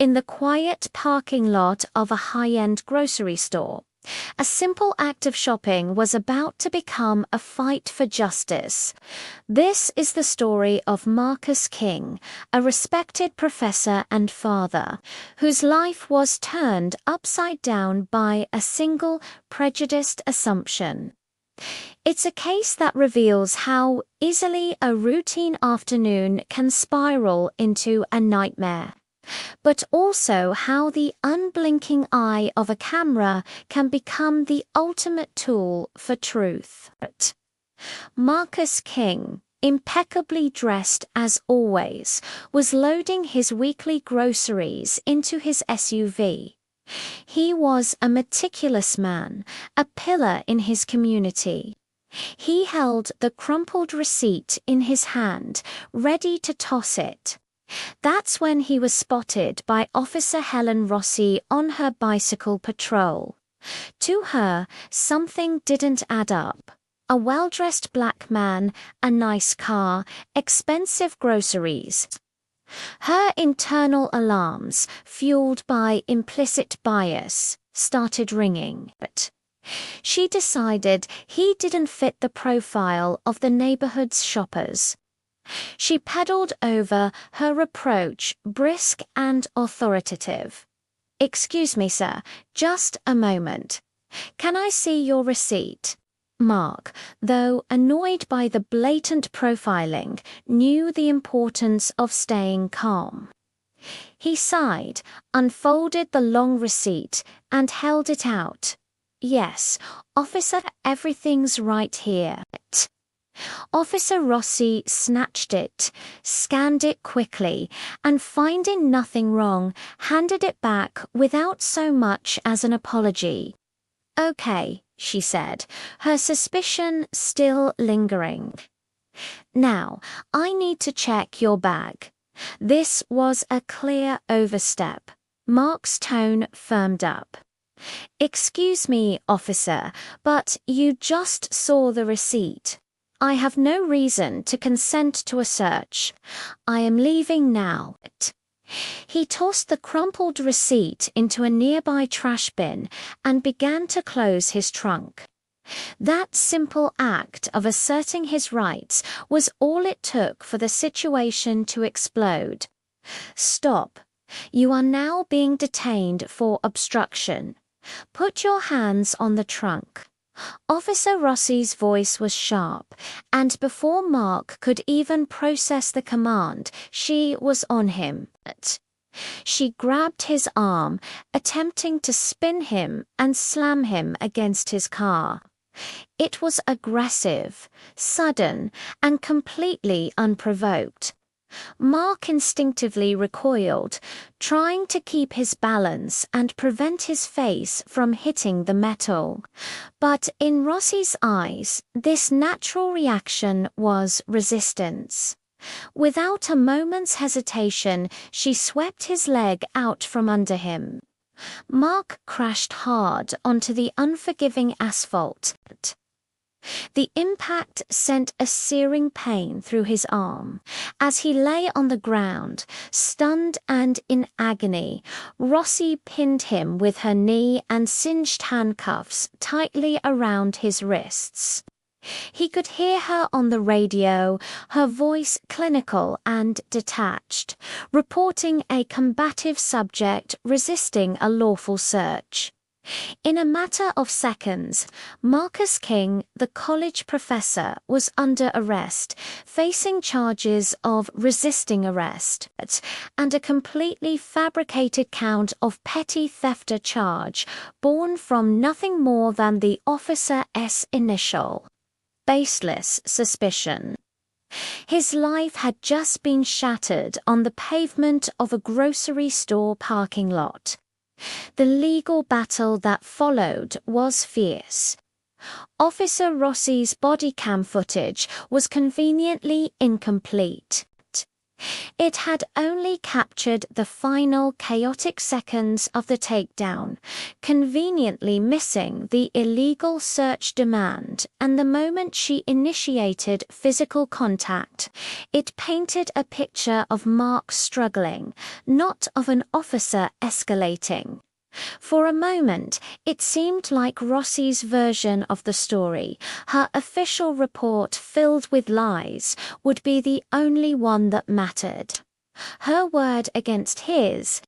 in the quiet parking lot of a high-end grocery store. A simple act of shopping was about to become a fight for justice. This is the story of Marcus King, a respected professor and father, whose life was turned upside down by a single prejudiced assumption. It's a case that reveals how easily a routine afternoon can spiral into a nightmare, but also how the unblinking eye of a camera can become the ultimate tool for truth. Marcus King, impeccably dressed as always, was loading his weekly groceries into his SUV. He was a meticulous man, a pillar in his community. He held the crumpled receipt in his hand, ready to toss it. That's when he was spotted by Officer Helen Rossi on her bicycle patrol. To her, something didn't add up. A well-dressed black man, a nice car, expensive groceries. Her internal alarms, fueled by implicit bias, started ringing. But she decided he didn't fit the profile of the neighborhood's shoppers. She pedaled over her reproach, brisk and authoritative. "Excuse me, sir, just a moment. Can I see your receipt?" Marc, though annoyed by the blatant profiling, knew the importance of staying calm. He sighed, unfolded the long receipt, and held it out. "Yes, officer, everything's right here." Officer Rossi snatched it, scanned it quickly, and finding nothing wrong, handed it back without so much as an apology. "Okay," she said, her suspicion still lingering. "Now, I need to check your bag." This was a clear overstep. Marc's tone firmed up. "Excuse me, officer, but you just saw the receipt. I have no reason to consent to a search. I am leaving now." He tossed the crumpled receipt into a nearby trash bin and began to close his trunk. That simple act of asserting his rights was all it took for the situation to explode. "Stop. You are now being detained for obstruction. Put your hands on the trunk." Officer Rossi's voice was sharp, and before Marc could even process the command, she was on him. She grabbed his arm, attempting to spin him and slam him against his car. It was aggressive, sudden, and completely unprovoked. Marc instinctively recoiled, trying to keep his balance and prevent his face from hitting the metal. But in Rossi's eyes, this natural reaction was resistance. Without a moment's hesitation, she swept his leg out from under him. Marc crashed hard onto the unforgiving asphalt. The impact sent a searing pain through his arm. As he lay on the ground, stunned and in agony, Rossi pinned him with her knee and cinched handcuffs tightly around his wrists. He could hear her on the radio, her voice clinical and detached, reporting a combative subject resisting a lawful search. In a matter of seconds, Marcus King, the college professor, was under arrest, facing charges of resisting arrest and a completely fabricated count of petty theft charge born from nothing more than the officer's initial, baseless suspicion. His life had just been shattered on the pavement of a grocery store parking lot. The legal battle that followed was fierce. Officer Rossi's body cam footage was conveniently incomplete. It had only captured the final chaotic seconds of the takedown, conveniently missing the illegal search demand, and the moment she initiated physical contact, it painted a picture of Marc struggling, not of an officer escalating. For a moment, it seemed like Rossi's version of the story, her official report filled with lies, would be the only one that mattered. Her word against his.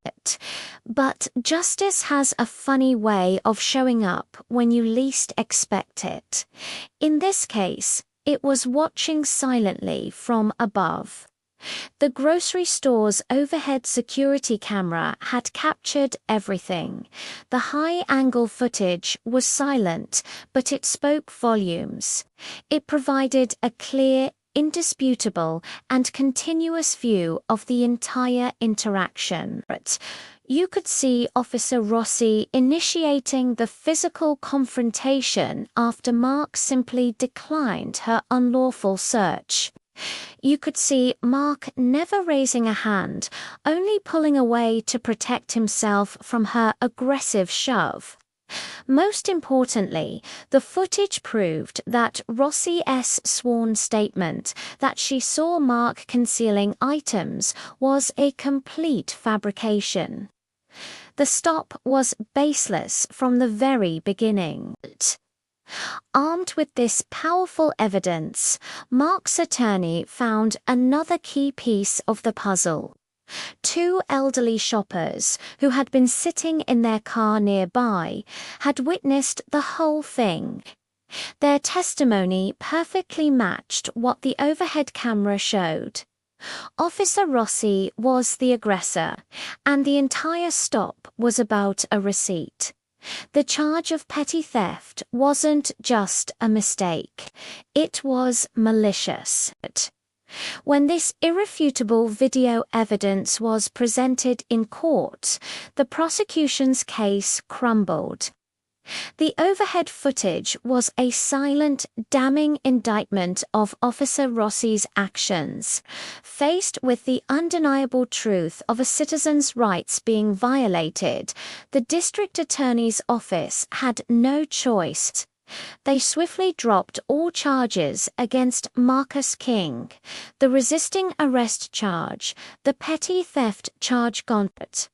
But justice has a funny way of showing up when you least expect it. In this case, it was watching silently from above. The grocery store's overhead security camera had captured everything. The high-angle footage was silent, but it spoke volumes. It provided a clear, indisputable, and continuous view of the entire interaction. You could see Officer Rossi initiating the physical confrontation after Marc simply declined her unlawful search. You could see Marc never raising a hand, only pulling away to protect himself from her aggressive shove. Most importantly, the footage proved that Rossi's sworn statement that she saw Marc concealing items was a complete fabrication. The stop was baseless from the very beginning. Armed with this powerful evidence, Marc's attorney found another key piece of the puzzle. Two elderly shoppers, who had been sitting in their car nearby, had witnessed the whole thing. Their testimony perfectly matched what the overhead camera showed. Officer Rossi was the aggressor, and the entire stop was about a receipt. The charge of petty theft wasn't just a mistake, it was malicious. When this irrefutable video evidence was presented in court, the prosecution's case crumbled. The overhead footage was a silent, damning indictment of Officer Rossi's actions. Faced with the undeniable truth of a citizen's rights being violated, the district attorney's office had no choice. They swiftly dropped all charges against Marcus King, the resisting arrest charge, the petty theft charge gauntlet.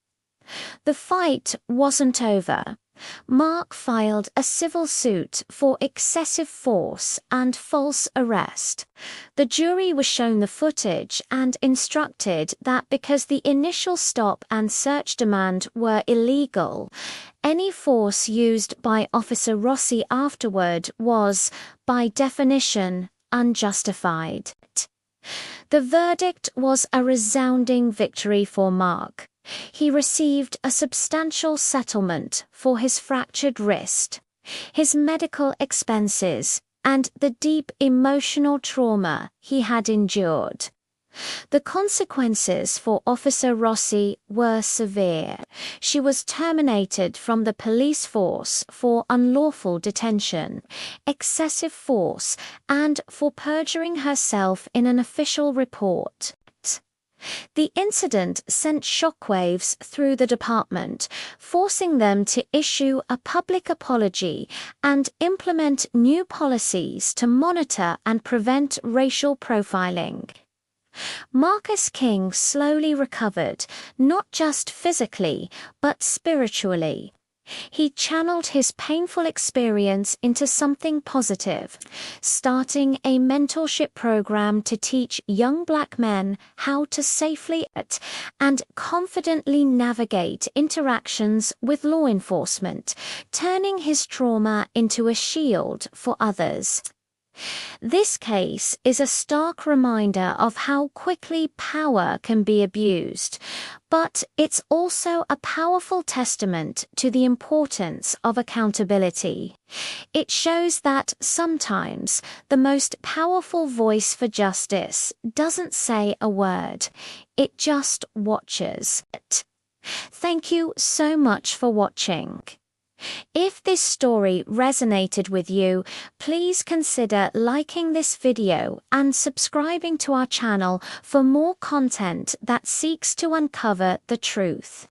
The fight wasn't over. Marc filed a civil suit for excessive force and false arrest. The jury was shown the footage and instructed that because the initial stop and search demand were illegal, any force used by Officer Rossi afterward was, by definition, unjustified. The verdict was a resounding victory for Marc. He received a substantial settlement for his fractured wrist, his medical expenses, and the deep emotional trauma he had endured. The consequences for Officer Rossi were severe. She was terminated from the police force for unlawful detention, excessive force, and for perjuring herself in an official report. The incident sent shockwaves through the department, forcing them to issue a public apology and implement new policies to monitor and prevent racial profiling. Marcus King slowly recovered, not just physically, but spiritually. He channeled his painful experience into something positive, starting a mentorship program to teach young Black men how to safely and confidently navigate interactions with law enforcement, turning his trauma into a shield for others. This case is a stark reminder of how quickly power can be abused, but it's also a powerful testament to the importance of accountability. It shows that sometimes the most powerful voice for justice doesn't say a word, it just watches. Thank you so much for watching. If this story resonated with you, please consider liking this video and subscribing to our channel for more content that seeks to uncover the truth.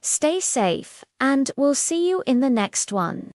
Stay safe, and we'll see you in the next one.